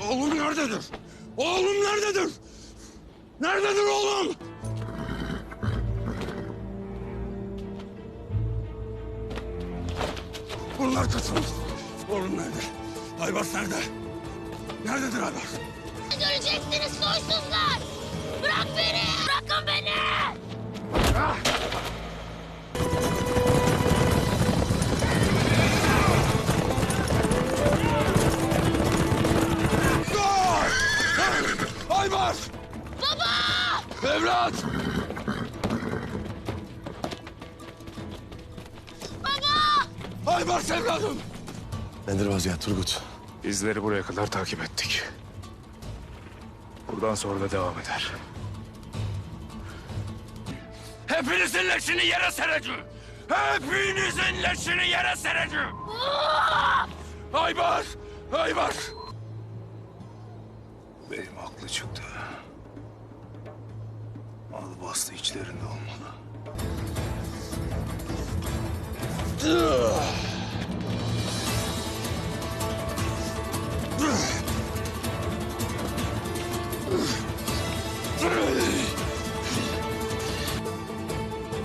Oğlum nerededir? Oğlum nerededir? Nerededir oğlum? Bunlar kaçmış. Oğlum nerede? Aybars nerede? Nerededir Aybars? Göreceksiniz soysuzlar! Bırak beni! Bırakın beni! Ah! Aybars! Baba! Evlat! Baba! Aybars evladım! Nedir vaziyet Turgut? İzleri buraya kadar takip ettik. Buradan sonra da devam eder. Hepinizin leşini yere sereceğim! Hepinizin leşini yere sereceğim! Aybars! Aybars! Beyim haklı çıktı. Al bastı içlerinde olmalı.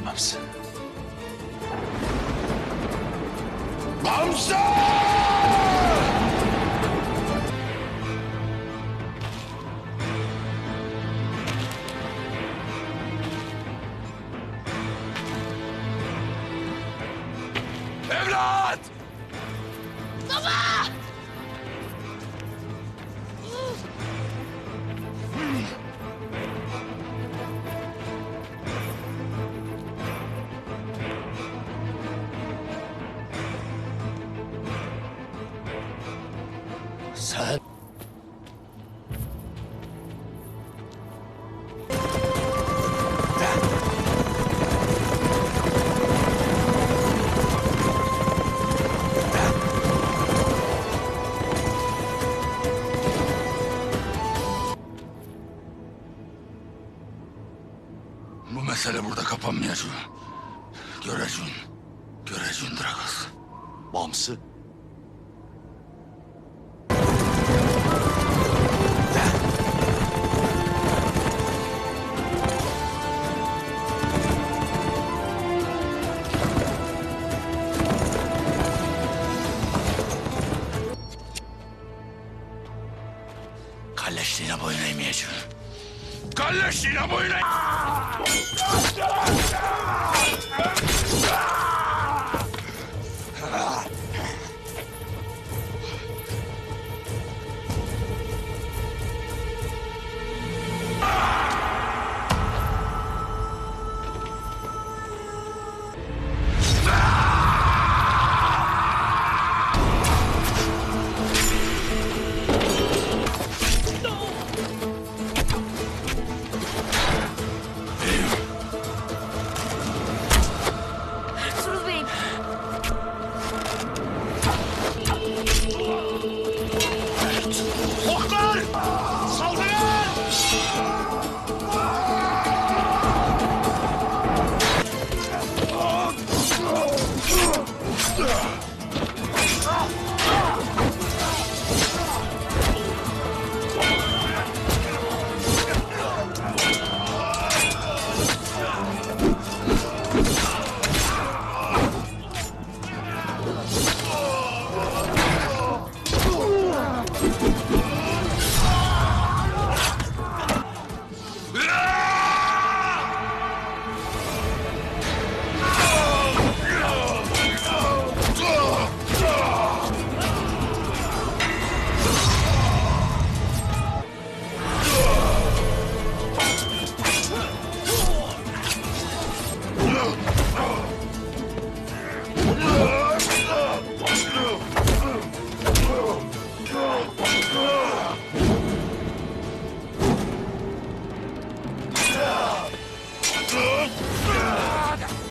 Hamsi. Hamza! Evlat! Baba! Sen... Bu mesele burada kapanmayacak. Göreceksin. Göreceksin Dragas. Bamsı. Kalleşliğine boyun eğmeyeceğim. Kalleşliğine boyun eğ...